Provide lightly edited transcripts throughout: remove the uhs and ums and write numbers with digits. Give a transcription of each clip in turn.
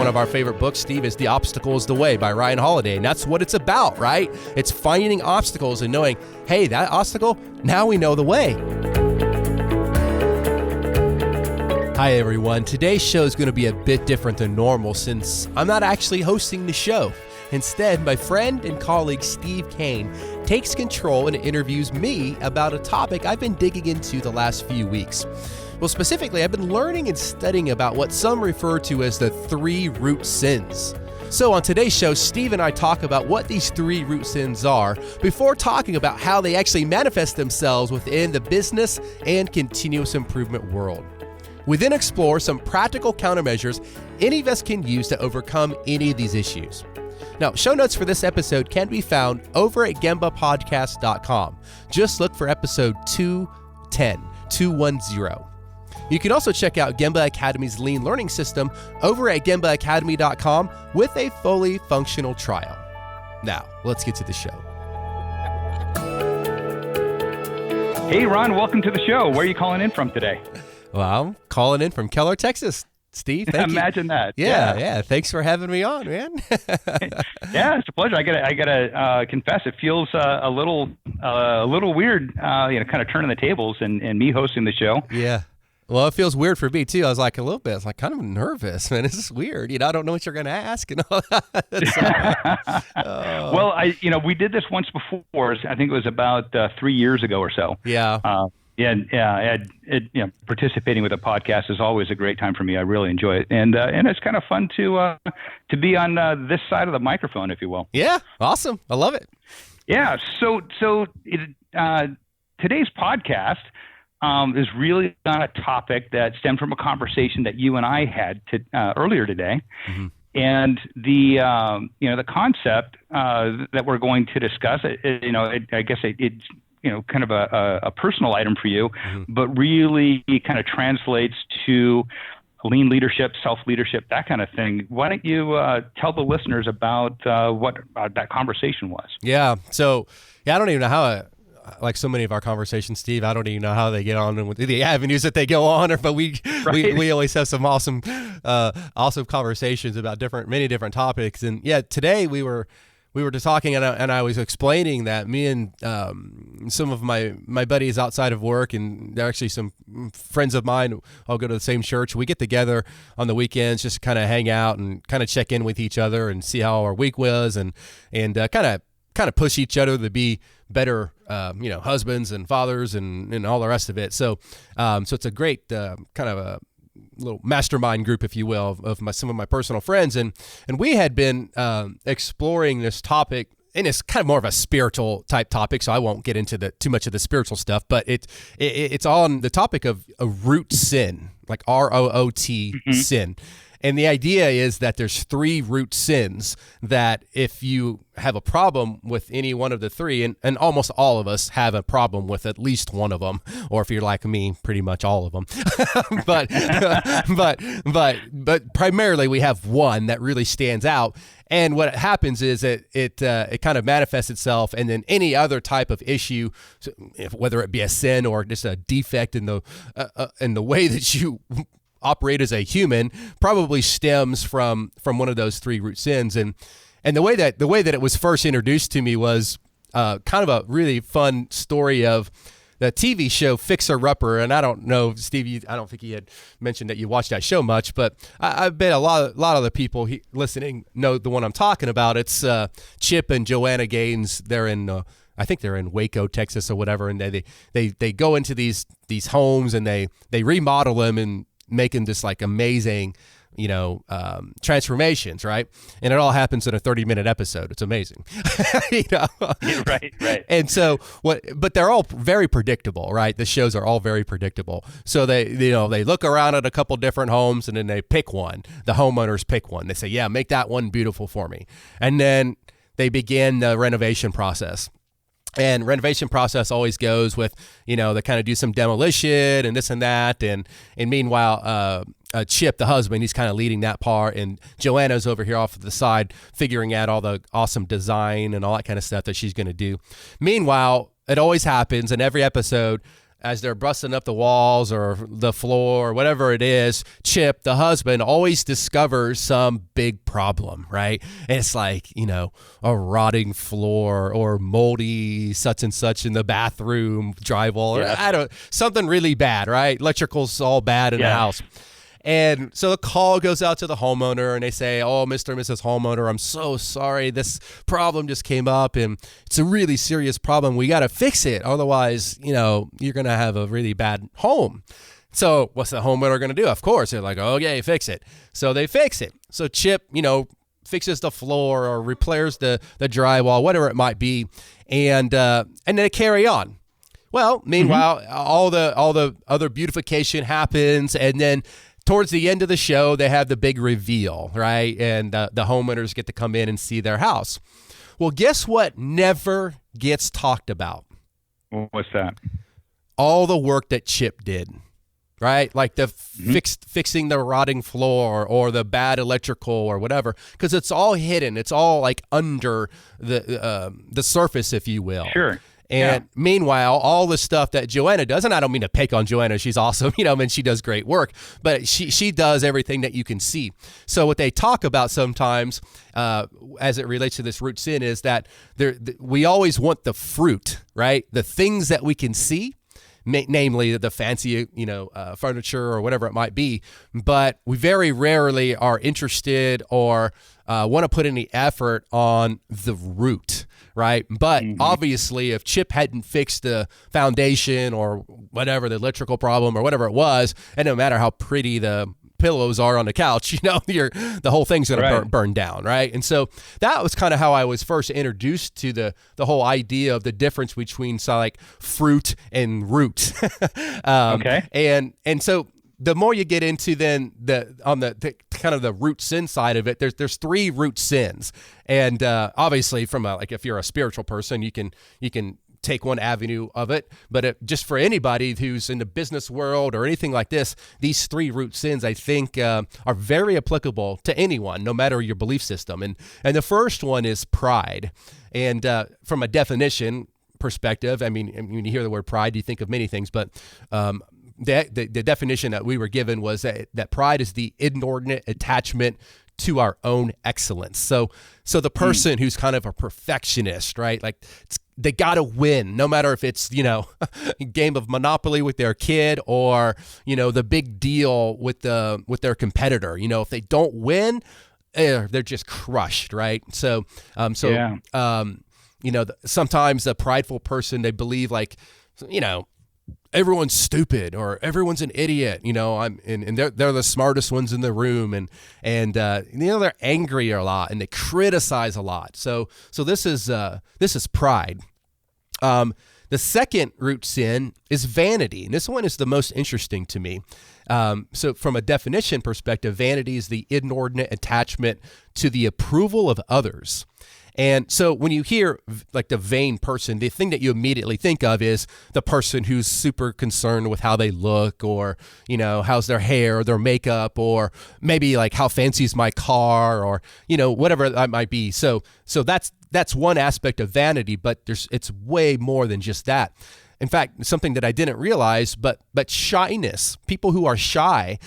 one of our favorite books, Steve, is The Obstacle is the Way by Ryan Holiday. And that's what it's about, right? It's finding obstacles and knowing, hey, that obstacle, now we know the way. Hi, everyone. Today's show is going to be a bit different than normal since I'm not actually hosting the show. Instead, my friend and colleague Steve Kane takes control and interviews me about a topic I've been digging into the last few weeks. Well, specifically, I've been learning and studying about what some refer to as the 3 root sins. So on today's show, Steve and I talk about what these 3 root sins are before talking about how they actually manifest themselves within the business and continuous improvement world. We then explore some practical countermeasures any of us can use to overcome any of these issues. Now, show notes for this episode can be found over at GembaPodcast.com. Just look for episode 210. You can also check out Gemba Academy's Lean Learning System over at GembaAcademy.com with a fully functional trial. Now, let's get to the show. Hey, Ron, welcome to the show. Where are you calling in from today? Well, I'm calling in from Keller, Texas. Steve, thank you. Imagine that. Yeah. Thanks for having me on, man. Yeah, it's a pleasure. I gotta confess, it feels a little weird, kind of turning the tables and me hosting the show. Yeah. Well, it feels weird for me too. I was like a little bit. I was like kind of nervous, man. This is weird. I don't know what you're going to ask and all that. Well, we did this once before. I think it was about 3 years ago or so. Yeah. Participating with a podcast is always a great time for me. I really enjoy it, and it's kind of fun to be on this side of the microphone, if you will. Yeah, awesome. I love it. Yeah. So today's podcast is really on a topic that stemmed from a conversation that you and I had earlier today, mm-hmm. and the concept that we're going to discuss. I guess it's kind of a personal item for you, mm-hmm. but really kind of translates to lean leadership, self-leadership, that kind of thing. Why don't you tell the listeners about what that conversation was? Yeah. So, I don't even know how, like so many of our conversations, Steve, I don't even know how they get on and with the avenues that they go on, but we always have some awesome conversations about many different topics. And yeah, today we were just talking, and I was explaining that me and some of my buddies outside of work, and they're actually some friends of mine, all go to the same church. We get together on the weekends, just kind of hang out and kind of check in with each other and see how our week was, and kind of push each other to be better, husbands and fathers and all the rest of it. So it's a great kind of a little mastermind group, if you will, of some of my personal friends, and we had been exploring this topic, and it's kind of more of a spiritual type topic, so I won't get into too much of the spiritual stuff, but it's on the topic of a root sin, like ROOT mm-hmm. sin. And the idea is that there's 3 root sins that if you have a problem with any one of the 3, and almost all of us have a problem with at least one of them, or if you're like me, pretty much all of them. but primarily we have one that really stands out. And what happens is it kind of manifests itself, and then any other type of issue, whether it be a sin or just a defect in the way that you operate as a human, probably stems from one of those 3 root sins. And the way that it was first introduced to me was kind of a really fun story of the TV show Fixer Upper. And I don't know, Steve, I don't think you had mentioned that you watched that show much, but I bet a lot of the people listening know the one I'm talking about. It's Chip and Joanna Gaines. They're in I think they're in Waco, Texas, or whatever, and they go into these homes and they remodel them and making this like amazing, transformations, right? And it all happens in a 30-minute episode. It's amazing. Right. And so but they're all very predictable, right? The shows are all very predictable. So they look around at a couple different homes, and then they pick one. The homeowners pick one. They say, yeah, make that one beautiful for me. And then they begin the renovation process. And renovation process always goes with, they kind of do some demolition and this and that. And meanwhile, Chip, the husband, he's kind of leading that part. And Joanna's over here off to the side, figuring out all the awesome design and all that kind of stuff that she's going to do. Meanwhile, it always happens in every episode. as they're busting up the walls or the floor or whatever it is, Chip, the husband, always discovers some big problem, right? And it's like, a rotting floor or moldy such and such in the bathroom drywall, or something really bad, right? Electrical's all bad in the house. And so the call goes out to the homeowner, and they say, "Oh, Mr. and Mrs. Homeowner, I'm so sorry. This problem just came up, and it's a really serious problem. We got to fix it. Otherwise, you're going to have a really bad home." So what's the homeowner going to do? Of course, they're like, "Okay, fix it." So they fix it. So Chip, fixes the floor or repairs the drywall, whatever it might be, and then they carry on. Well, meanwhile, all the other beautification happens, and then towards the end of the show, they have the big reveal, right? And the homeowners get to come in and see their house. Well, guess what never gets talked about? What's that? All the work that Chip did, right? Like the fixing the rotting floor or the bad electrical or whatever, because it's all hidden. It's all like under the surface, if you will. Sure. And meanwhile, all the stuff that Joanna does, and I don't mean to pick on Joanna, she's awesome, and she does great work, but she does everything that you can see. So what they talk about sometimes, as it relates to this root sin, is that we always want the fruit, right? The things that we can see, namely the fancy, furniture or whatever it might be, but we very rarely are interested or want to put any effort on the root. Right. But obviously, if Chip hadn't fixed the foundation or whatever, the electrical problem or whatever it was, and no matter how pretty the pillows are on the couch, the whole thing's going to burn down. Right. And so that was kind of how I was first introduced to the whole idea of the difference between like fruit and root. Okay. And so the more you get into then the kind of the root sin side of it, there's 3 root sins, and obviously from if you're a spiritual person, you can take one avenue of it, but just for anybody who's in the business world or anything like this, these 3 root sins I think are very applicable to anyone, no matter your belief system, and the first one is pride, and from a definition perspective, I mean when you hear the word pride, you think of many things, but the definition that we were given was that pride is the inordinate attachment to our own excellence. So the person who's kind of a perfectionist, right? Like they got to win, no matter if it's, a game of Monopoly with their kid or, the big deal with their competitor. If they don't win, they're just crushed, right? So sometimes a prideful person, they believe everyone's stupid or everyone's an idiot, and they're the smartest ones in the room, and they're angry a lot and they criticize a lot. So this is pride. The second root sin is vanity, and this one is the most interesting to me. So from a definition perspective, vanity is the inordinate attachment to the approval of others. And so when you hear like the vain person, the thing that you immediately think of is the person who's super concerned with how they look, or, how's their hair or their makeup, or maybe like how fancy is my car, or, whatever that might be. So that's one aspect of vanity, but it's way more than just that. In fact, something that I didn't realize, but shyness, people who are shy,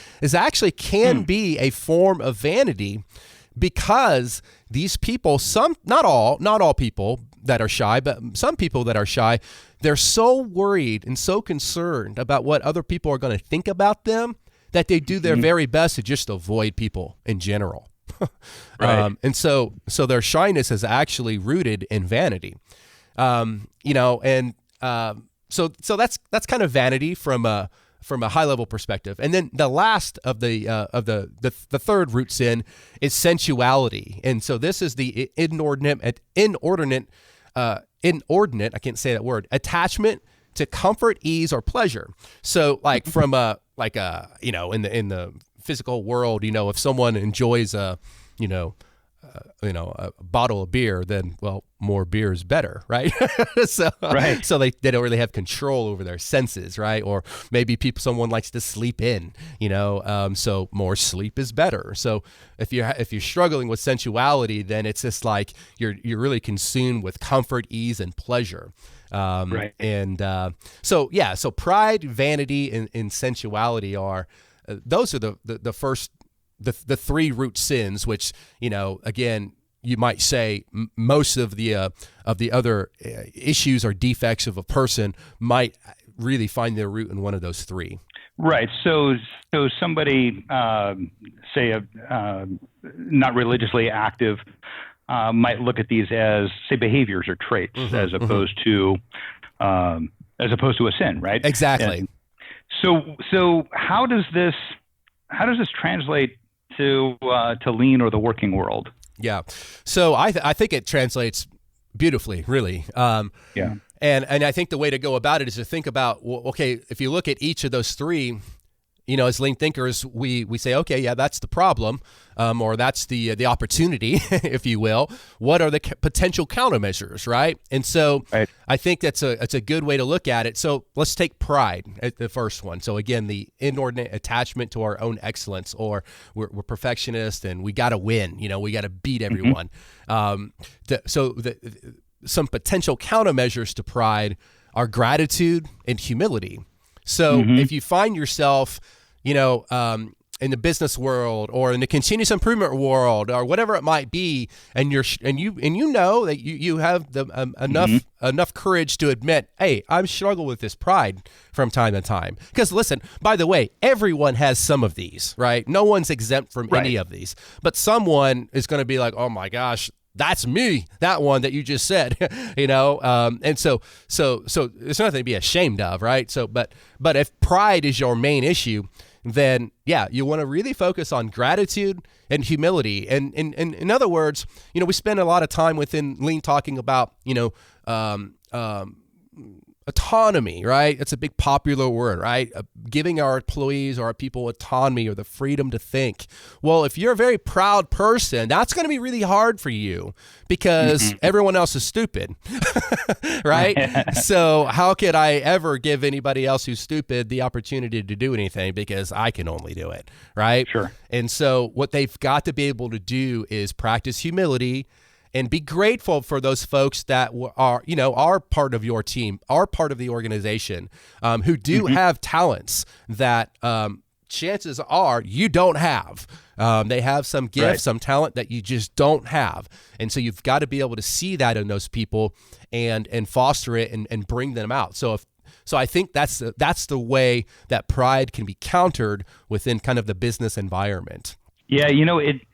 can be a form of vanity, because these people, not all people that are shy, but some people that are shy, they're so worried and so concerned about what other people are going to think about them that they do their very best to just avoid people in general. Right. And so their shyness is actually rooted in vanity. So that's kind of vanity from a high level perspective. And then the last of the third root sin is sensuality. And so this is the inordinate, I can't say that word, attachment to comfort, ease, or pleasure. So like from in the physical world, if someone enjoys a bottle of beer, then, well, more beer is better, right? So they don't really have control over their senses, right? Or maybe someone likes to sleep in, so more sleep is better. So if you're struggling with sensuality, then it's just like you're really consumed with comfort, ease, and pleasure. And so pride, vanity, and sensuality are those are the first the three root sins, which again, you might say most of the other issues or defects of a person might really find their root in one of those three. Right. So somebody, say, not religiously active, might look at these as, say, behaviors or traits, as opposed to a sin, right? Exactly. And so how does this translate to lean or the working world? Yeah. So I think it translates beautifully, really. And I think the way to go about it is to think about, okay, if you look at each of those three, as lean thinkers, we say, okay, yeah, that's the problem, or that's the opportunity, if you will. What are the potential countermeasures, right? And so I think it's a good way to look at it. So let's take pride at the first one. So again, the inordinate attachment to our own excellence, or we're perfectionists and we got to win. We got to beat everyone. Some potential countermeasures to pride are gratitude and humility. So if you find yourself, in the business world or in the continuous improvement world or whatever it might be, and you know that you have the enough courage to admit, hey, I'm struggling with this pride from time to time. Because listen, by the way, everyone has some of these, right? No one's exempt from any of these, but someone is going to be like, oh my gosh, that's me, that one that you just said, and so it's nothing to be ashamed of, right? So, but if pride is your main issue, then you want to really focus on gratitude and humility. And in other words, we spend a lot of time within Lean talking about, autonomy, right? It's a big popular word, right? Giving our employees or our people autonomy or the freedom to think. Well, if you're a very proud person, that's going to be really hard for you because everyone else is stupid, right? So how could I ever give anybody else who's stupid the opportunity to do anything because I can only do it, right? Sure. And so what they've got to be able to do is practice humility and be grateful for those folks that are part of your team, are part of the organization, who do have talents that chances are you don't have. They have some gift, some talent that you just don't have. And so you've got to be able to see that in those people and foster it and bring them out. So I think that's the way that pride can be countered within kind of the business environment. Yeah,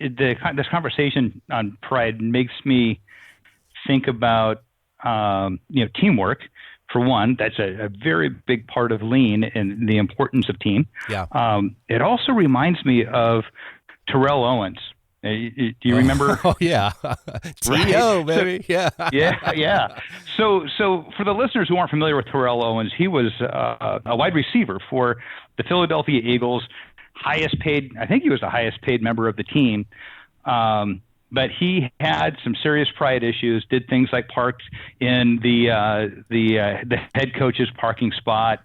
this conversation on pride makes me think about teamwork. For one, that's a very big part of Lean and the importance of team. Yeah. It also reminds me of Terrell Owens. Do you remember? Oh yeah, T.O. baby. So, yeah. So for the listeners who aren't familiar with Terrell Owens, he was a wide receiver for the Philadelphia Eagles. Highest paid, I think he was the highest paid member of the team. But he had some serious pride issues, did things like parked in the head coach's parking spot,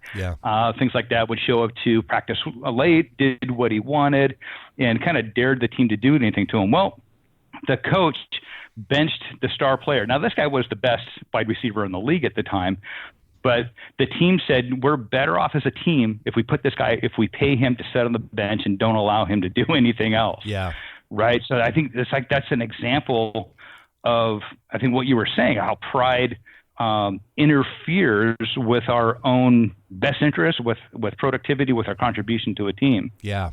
things like that, would show up to practice late, did what he wanted, and kind of dared the team to do anything to him. Well, the coach benched the star player. Now, this guy was the best wide receiver in the league at the time. But the team said, we're better off as a team if we we pay him to sit on the bench and don't allow him to do anything else. Yeah. Right. So I think that's an example of, I think, what you were saying, how pride interferes with our own best interests, with productivity, with our contribution to a team. Yeah.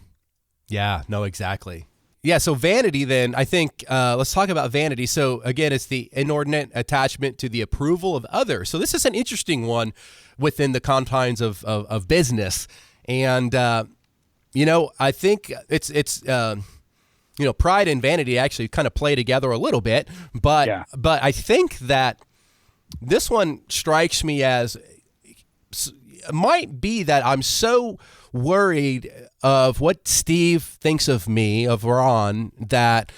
Yeah. No, exactly. Yeah, so vanity then, I think, let's talk about vanity. So again, it's the inordinate attachment to the approval of others. So this is an interesting one within the confines of business. And, I think it's pride and vanity actually kind of play together a little bit. But I think that this one strikes me as, it might be that I'm so worried of what Steve thinks of me, of Ron, that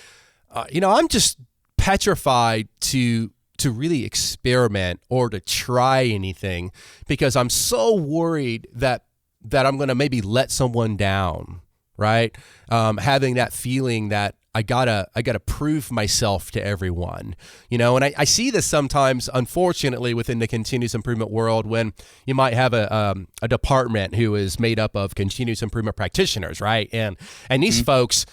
I'm just petrified to really experiment or to try anything because I'm so worried that I'm going to maybe let someone down, right? Having that feeling that I gotta prove myself to everyone, and I see this sometimes, unfortunately, within the continuous improvement world when you might have a department who is made up of continuous improvement practitioners, right? And these folks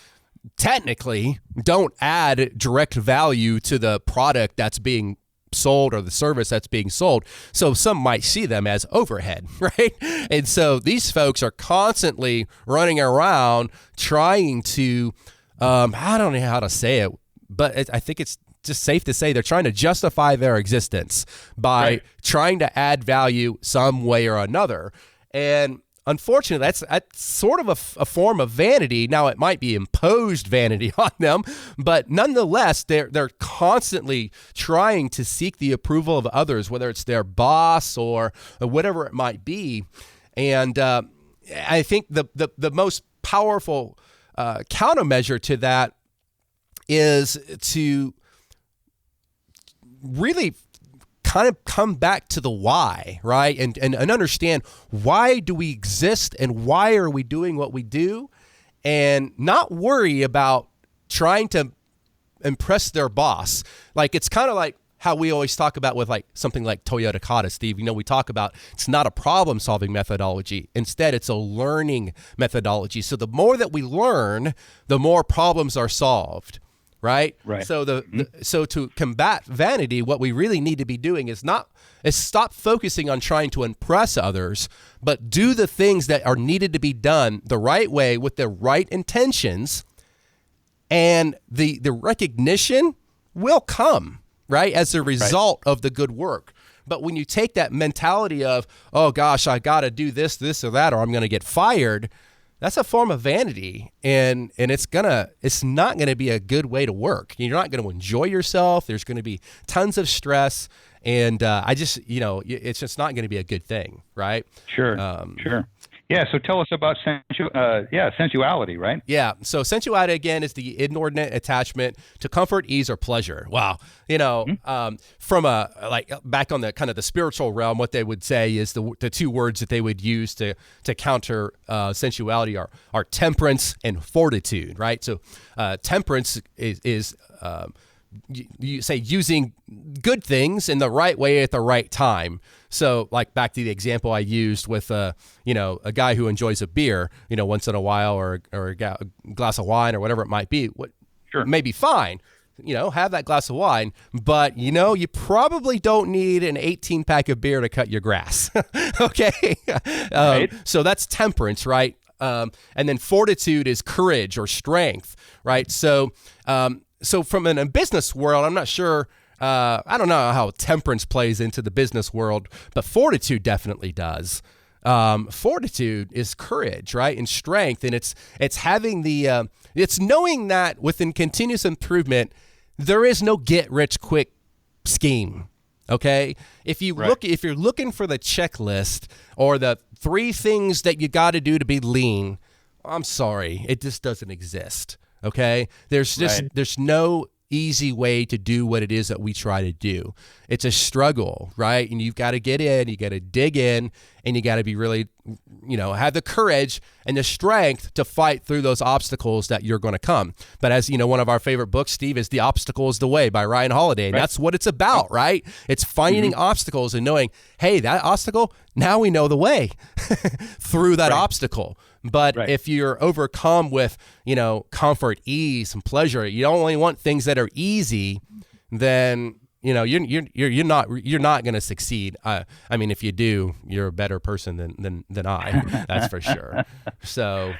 technically don't add direct value to the product that's being sold or the service that's being sold. So some might see them as overhead, right? And so these folks are constantly running around trying to I don't know how to say it, but I think it's just safe to say they're trying to justify their existence by trying to add value some way or another. And unfortunately, that's sort of a form of vanity. Now, it might be imposed vanity on them, but nonetheless, they're constantly trying to seek the approval of others, whether it's their boss or whatever it might be. And I think the most powerful countermeasure to that is to really kind of come back to the why, right? And understand, why do we exist and why are we doing what we do, and not worry about trying to impress their boss. Like, it's kind of like how we always talk about with like something like Toyota Kata, Steve. We talk about it's not a problem-solving methodology. Instead, it's a learning methodology. So the more that we learn, the more problems are solved, right? Right. So so to combat vanity, what we really need to be doing is stop focusing on trying to impress others, but do the things that are needed to be done the right way with the right intentions, and the recognition will come, right, as a result of the good work. But when you take that mentality of, oh gosh, I got to do this or that, or I'm going to get fired, that's a form of vanity, and it's not going to be a good way to work. You're not going to enjoy yourself. There's going to be tons of stress, and it's just not going to be a good thing, right? Sure. Sure. Yeah, so tell us about sensuality, right? Yeah, so sensuality, again, is the inordinate attachment to comfort, ease, or pleasure. Wow. From back on the kind of the spiritual realm, what they would say is the two words that they would use to counter sensuality are temperance and fortitude, right? So temperance is you say using good things in the right way at the right time. So like back to the example I used with a guy who enjoys a beer, once in a while, or a glass of wine or whatever it might be, may be fine. Have that glass of wine, but you probably don't need an 18-pack of beer to cut your grass. Okay. Right. So that's temperance, right? And then fortitude is courage or strength, right? So from a business world, I'm not sure, I don't know how temperance plays into the business world, but fortitude definitely does. Fortitude is courage, right? And strength. And it's having it's knowing that within continuous improvement, there is no get rich quick scheme. Okay. If you're looking for the checklist or the 3 things that you got to do to be lean, I'm sorry, it just doesn't exist. Okay. There's no easy way to do what it is that we try to do. It's a struggle, right? And you've got to get in, you got to dig in, and you got to be really, have the courage and the strength to fight through those obstacles that you're going to come. But as one of our favorite books, Steve, is The Obstacle is the Way by Ryan Holiday. And that's what it's about, right? It's finding obstacles and knowing, hey, that obstacle, now we know the way through that obstacle. But if you're overcome with, comfort, ease, and pleasure, you don't only want things that are easy, then you're not going to succeed. I mean, if you do, you're a better person than I. That's for sure. So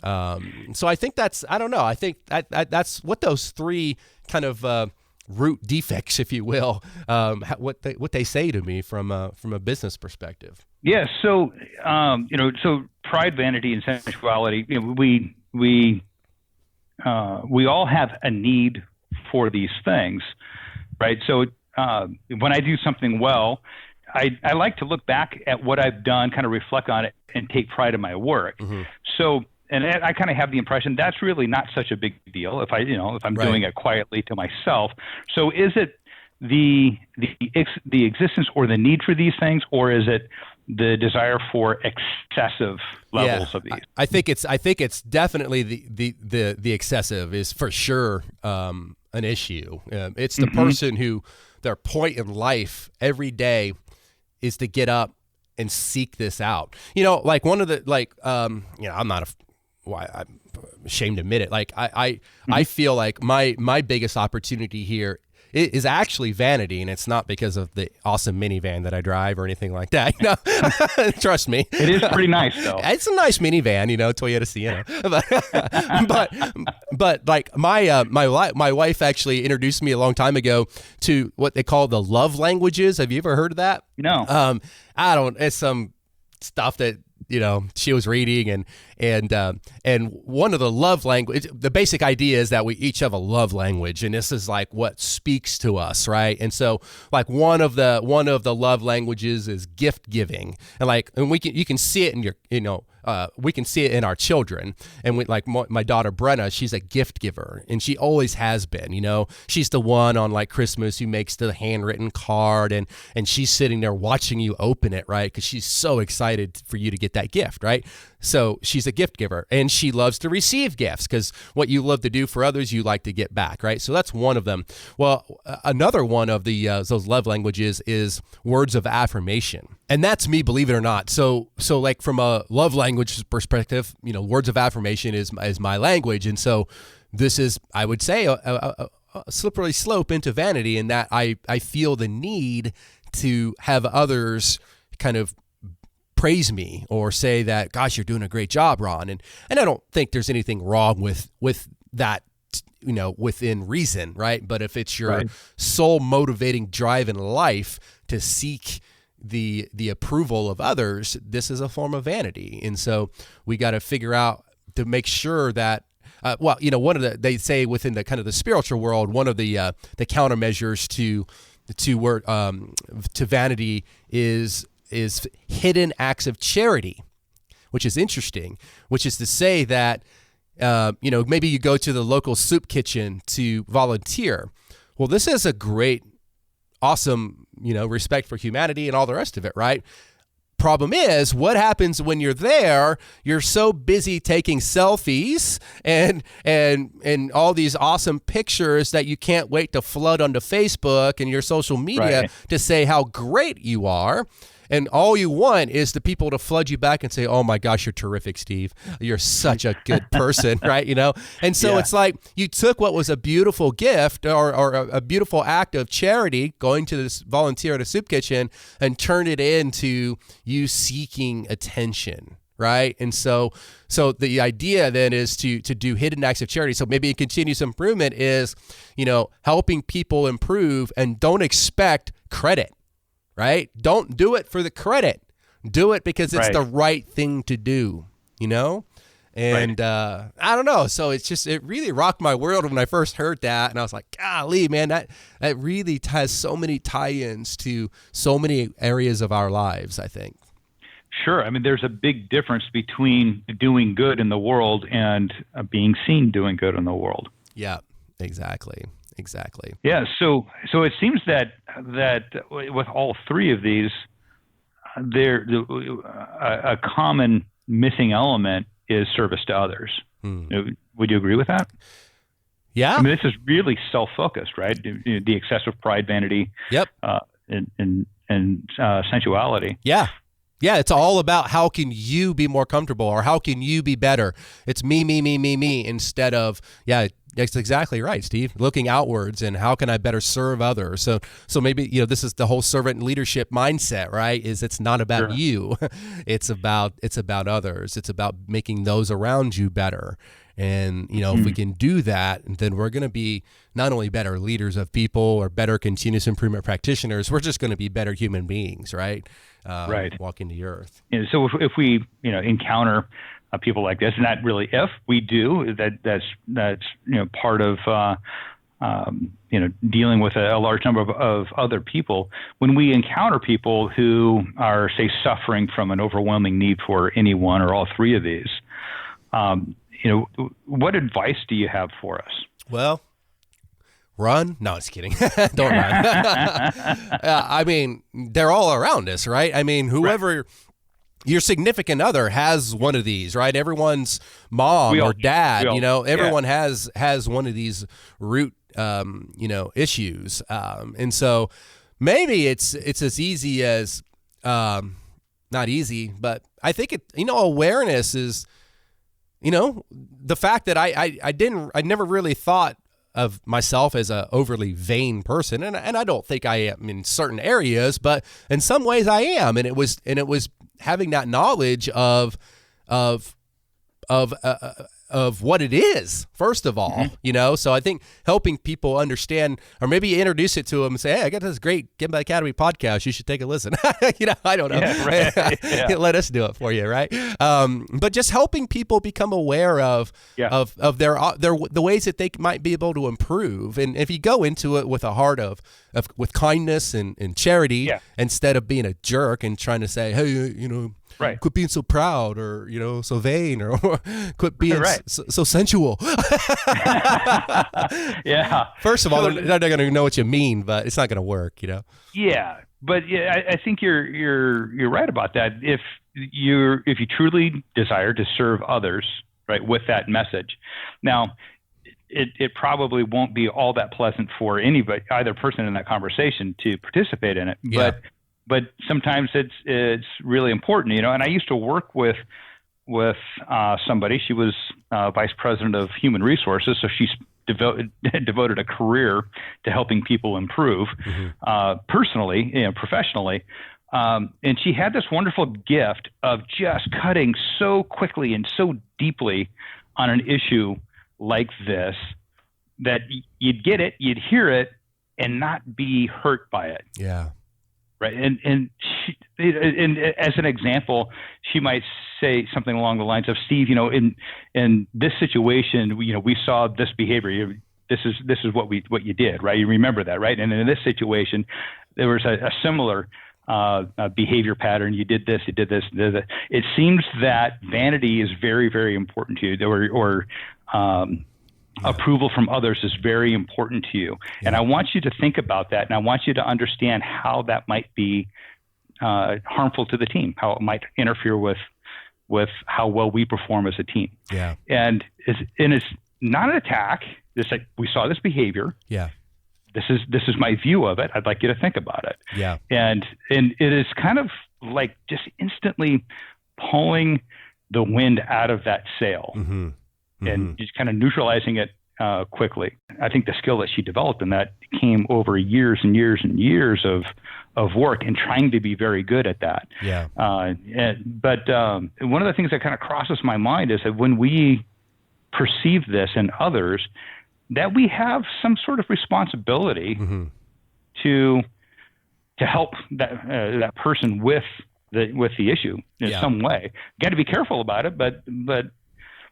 I think I don't know. I think that's what those 3 kind of root defects, if you will, what they say to me from a business perspective. Yeah. So so pride, vanity, and sensuality. We all have a need for these things, right? So when I do something well, I like to look back at what I've done, kind of reflect on it, and take pride in my work. So And I kind of have the impression that's really not such a big deal if I'm doing it quietly to myself. So is it the existence or the need for these things, or is it the desire for excessive levels of these? I think it's definitely the excessive is for sure an issue. It's the person who their point in life every day is to get up and seek this out. Like one of the I'm not I'm ashamed to admit it. Like I feel like my biggest opportunity here is actually Vanity, and it's not because of the awesome minivan that I drive or anything like that. Trust me. It is pretty nice, though. It's a nice minivan, Toyota Sienna. But like my wife actually introduced me a long time ago to what they call the love languages. Have you ever heard of that? No. It's some stuff that she was reading, and one of the love language, the basic idea is that we each have a love language, and this is like what speaks to us, right? And so like one of the love languages is gift giving, and you can see it in your we can see it in our children. And my daughter Brenna, she's a gift giver, and she always has been. She's the one on like Christmas who makes the handwritten card, and she's sitting there watching you open it, right? Because she's so excited for you to get that gift, right? So she's a gift giver, and she loves to receive gifts because what you love to do for others, you like to get back, right? So that's one of them. Well, another one of those love languages is words of affirmation, and that's me, believe it or not. So like from a love language perspective, words of affirmation is my language, and so this is, I would say, a slippery slope into vanity in that I feel the need to have others kind of praise me or say that, gosh, you're doing a great job, Ron. And I don't think there's anything wrong with that, within reason, right? But if it's your sole motivating drive in life to seek the approval of others, this is a form of vanity. And so we got to figure out to make sure that, they say within the kind of the spiritual world, one of the countermeasures to vanity is hidden acts of charity, which is interesting, which is to say that, maybe you go to the local soup kitchen to volunteer. Well, this is a great, awesome, respect for humanity and all the rest of it, right? Problem is, what happens when you're there? You're so busy taking selfies and all these awesome pictures that you can't wait to flood onto Facebook and your social media to say how great you are. And all you want is the people to flood you back and say, oh my gosh, you're terrific, Steve. You're such a good person, right? And so it's like you took what was a beautiful gift or a beautiful act of charity, going to this volunteer at a soup kitchen, and turned it into you seeking attention, right? And so the idea then is to do hidden acts of charity. So maybe a continuous improvement is, helping people improve, and don't expect credit. Right? Don't do it for the credit. Do it because it's the right thing to do, And I don't know. So it really rocked my world when I first heard that. And I was like, golly, man, that really has so many tie-ins to so many areas of our lives, I think. Sure. I mean, there's a big difference between doing good in the world and being seen doing good in the world. Yeah, exactly. Yeah. So it seems that with all three of these, a common missing element is service to others. Would you agree with that? Yeah. I mean, this is really self-focused, right? The excessive pride, vanity. Yep. And sensuality. Yeah. Yeah, it's all about how can you be more comfortable or how can you be better. It's me instead of, that's exactly right, Steve. Looking outwards and how can I better serve others? So maybe, this is the whole servant leadership mindset, right? It's not about you. It's about others. It's about making those around you better. And, if we can do that, then we're going to be not only better leaders of people or better continuous improvement practitioners, we're just going to be better human beings, right? Walking the earth. And so if we, encounter people like this, and not really if we do, that's part of, dealing with a large number of other people. When we encounter people who are, say, suffering from an overwhelming need for any one or all three of these, What advice do you have for us? Well, run. No, just kidding. Don't run. I mean, they're all around us, right? I mean, whoever your significant other has one of these, right? Everyone's mom or dad, everyone has one of these root, issues. And so maybe it's as easy as, not easy, but I think awareness is, the fact that I never really thought of myself as a overly vain person. And I don't think I am in certain areas, but in some ways I am. And it was having that knowledge of what it is, first of all, so I think helping people understand, or maybe introduce it to them and say, hey, I got this great Gemba Academy podcast. You should take a listen. I don't know. Yeah, right. Yeah. Let us do it for you. Right. But just helping people become aware of their the ways that they might be able to improve. And if you go into it with a heart with kindness and charity, instead of being a jerk and trying to say, hey, quit being so proud, or so vain, or quit being so sensual. Yeah. First of all, they're not going to know what you mean, but it's not going to work. Yeah, but I think you're right about that. If you truly desire to serve others, right, with that message, now it probably won't be all that pleasant for either person in that conversation to participate in it. Yeah. But sometimes it's really important, And I used to work with somebody. She was vice president of human resources, so she's devoted a career to helping people improve, personally, professionally. And she had this wonderful gift of just cutting so quickly and so deeply on an issue like this that you'd get it, you'd hear it, and not be hurt by it. Yeah. Right. And as an example, she might say something along the lines of, Steve, in this situation, we saw this behavior. This is what you did, right? You remember that, right? And in this situation, there was a similar behavior pattern. You did this, you did this, did that. It seems that vanity is very, very important to you, approval from others is very important to you. Yeah. And I want you to think about that, and I want you to understand how that might be harmful to the team, how it might interfere with how well we perform as a team. Yeah. And it's not an attack. It's like, we saw this behavior. Yeah. This is my view of it. I'd like you to think about it. Yeah. And it is kind of like just instantly pulling the wind out of that sail. Mm-hmm. And just kind of neutralizing it quickly. I think the skill that she developed in that came over years and years and years of work and trying to be very good at that. Yeah. But one of the things that kind of crosses my mind is that when we perceive this in others, that we have some sort of responsibility to help that person with the issue in some way. Got to be careful about it, but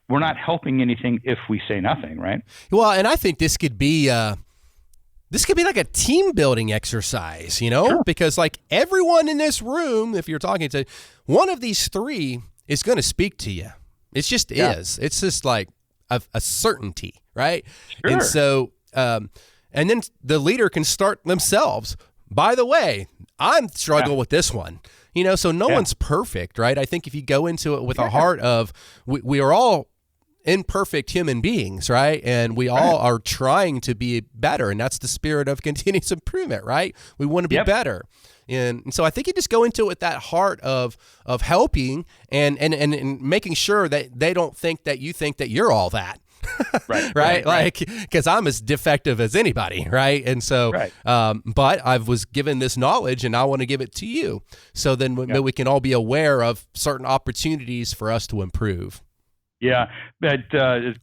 we're not helping anything if we say nothing, right? Well, and I think this could be like a team building exercise, Sure. Because like everyone in this room, if you're talking to one of these three, is going to speak to you. It just is. It's just like a certainty, right? Sure. And so, and then the leader can start themselves. By the way, I'm struggling with this one. So no one's perfect, right? I think if you go into it with a heart of, we are all imperfect human beings, right? And we all are trying to be better. And that's the spirit of continuous improvement, right? We want to be better. And so I think you just go into it with that heart of helping and making sure that they don't think that you think that you're all that. Right. Like, because I'm as defective as anybody. Right. And so, but I was given this knowledge and I want to give it to you. So then we can all be aware of certain opportunities for us to improve. Yeah. But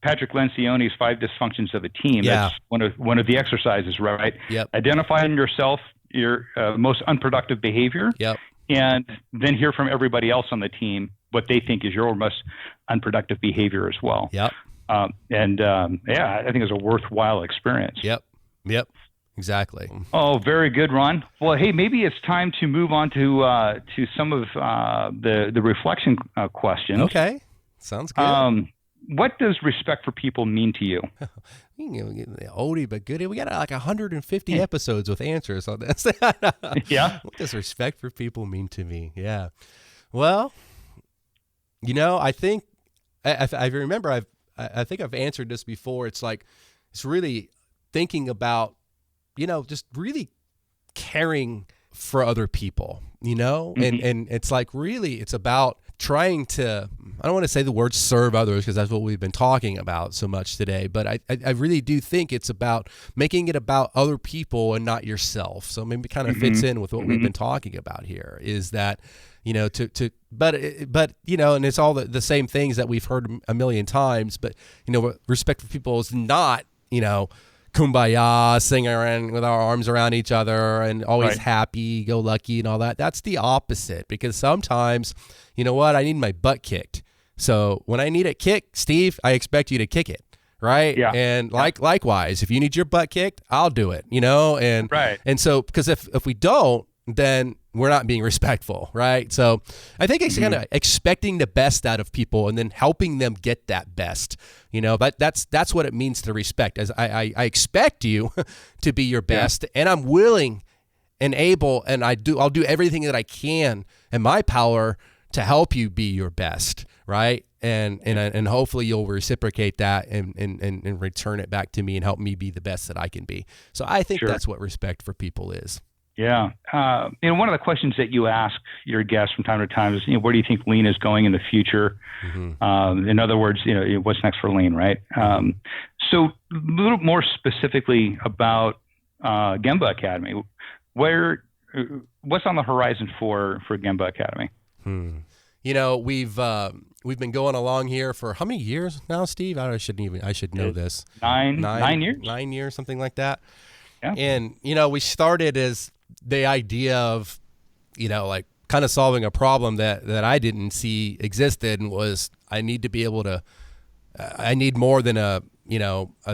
Patrick Lencioni's 5 Dysfunctions of a Team. That's one of the exercises, right? Yep. Identify in yourself your most unproductive behavior. Yep. And then hear from everybody else on the team what they think is your most unproductive behavior as well. Yep. I think it's a worthwhile experience. Yep. Exactly. Oh, very good, Ron. Well, hey, maybe it's time to move on to some of the reflection questions. Okay, sounds good. what does respect for people mean to you? Oldie but goodie. We got like 150 episodes with answers on this. Yeah. What does respect for people mean to me? Yeah. Well, I think I remember I think I've answered this before. It's like it's really thinking about just really caring for other people. And it's like really it's about trying to, I don't want to say the word serve others because that's what we've been talking about so much today, but I really do think it's about making it about other people and not yourself. So maybe it kind of fits in with what we've been talking about here is that, but and it's all the same things that we've heard a million times, but, respect for people is not, kumbaya, singing around with our arms around each other and always happy, go lucky and all that. That's the opposite because sometimes, I need my butt kicked. So when I need it kicked, Steve, I expect you to kick it. Right. Yeah. And likewise, if you need your butt kicked, I'll do it, and, and so, because if we don't, then we're not being respectful. Right. So I think it's kind of expecting the best out of people and then helping them get that best, but that's what it means to respect as I expect you to be your best and I'm willing and able, and I'll do everything that I can in my power to help you be your best. Right. And hopefully you'll reciprocate that and return it back to me and help me be the best that I can be. So I think that's what respect for people is. Yeah. One of the questions that you ask your guests from time to time is, where do you think lean is going in the future? In other words, what's next for lean, right? So a little more specifically about Gemba Academy, what's on the horizon for Gemba Academy? We've been going along here for how many years now, Steve? I should know this. 9 years? 9 years, something like that. Yeah. And, we started as the idea of, like kind of solving a problem that I didn't see existed and was I need to be able to, I need more than a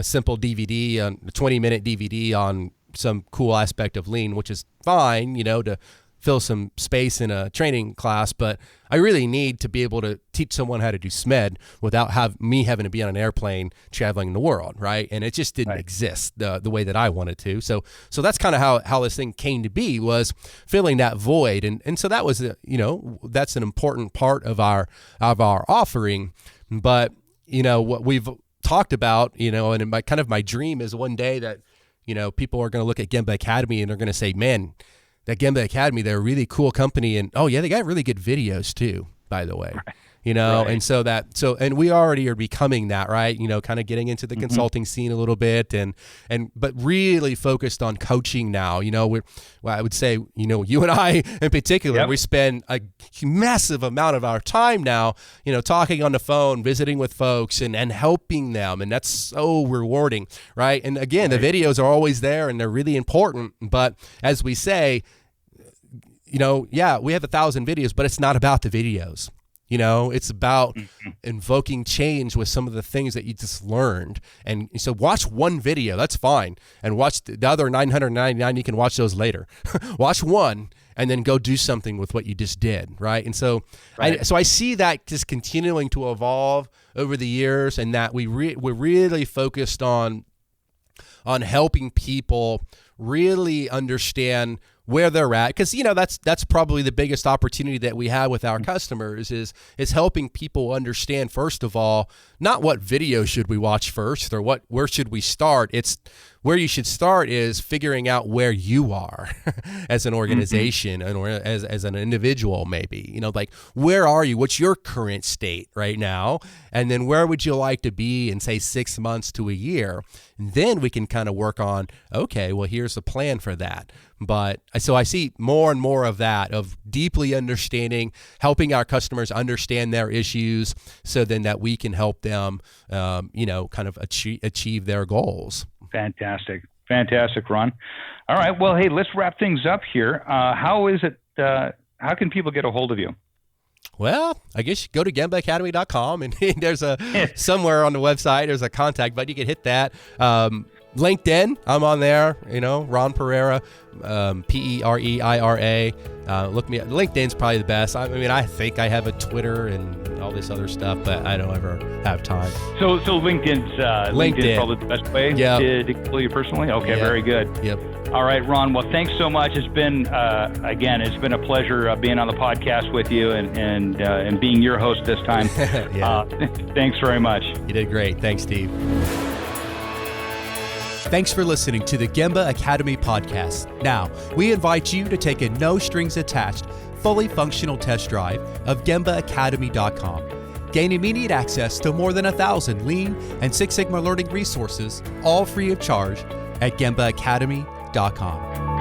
simple DVD, a 20-minute DVD on some cool aspect of lean, which is fine, to fill some space in a training class, but I really need to be able to teach someone how to do SMED without me having to be on an airplane traveling the world, right? And it just didn't exist the way that I wanted to. So that's kind of how this thing came to be, was filling that void, and so that was that's an important part of our offering. But what we've talked about, and my dream is one day that people are going to look at Gemba Academy and they're going to say, man, that Gemba Academy, they're a really cool company. And, oh, yeah, they got really good videos, too, by the way. And and we already are becoming that, right? Kind of getting into the consulting scene a little bit but really focused on coaching now. I would say, you and I in particular, we spend a massive amount of our time now, talking on the phone, visiting with folks and helping them. And that's so rewarding, right? And again, the videos are always there and they're really important. But as we say, we have 1,000 videos, but it's not about the videos. It's about invoking change with some of the things that you just learned. And so watch one video, that's fine. And watch the other 999, you can watch those later. Watch one and then go do something with what you just did, right? And so I see that just continuing to evolve over the years, and that we're really focused on helping people really understand where they're at, because that's probably the biggest opportunity that we have with our customers is helping people understand, first of all, not what video should we watch first or where should we start. It's where you should start is figuring out where you are as an organization or as an individual, maybe, like where are you? What's your current state right now? And then where would you like to be in, say, 6 months to a year? And then we can kind of work on, okay, well, here's a plan for that. But so I see more and more of that, of deeply understanding, helping our customers understand their issues so then that we can help them, kind of achieve their goals. Fantastic, Ron. All right. Well, hey, let's wrap things up here. How can people get a hold of you? Well, I guess you go to GembaAcademy.com and there's somewhere on the website, there's a contact button. You can hit that. LinkedIn, I'm on there, Ron Pereira, Pereira. Look me up. LinkedIn's probably the best. I think I have a Twitter and all this other stuff, but I don't ever have time. So LinkedIn's probably the best way to follow you personally? Okay, very good. Yep. All right, Ron. Well, thanks so much. It's been, it's been a pleasure being on the podcast with you and being your host this time. Thanks very much. You did great. Thanks, Steve. Thanks for listening to the Gemba Academy podcast. Now, we invite you to take a no-strings-attached, fully functional test drive of GembaAcademy.com. Gain immediate access to more than 1,000 Lean and Six Sigma learning resources, all free of charge, at GembaAcademy.com.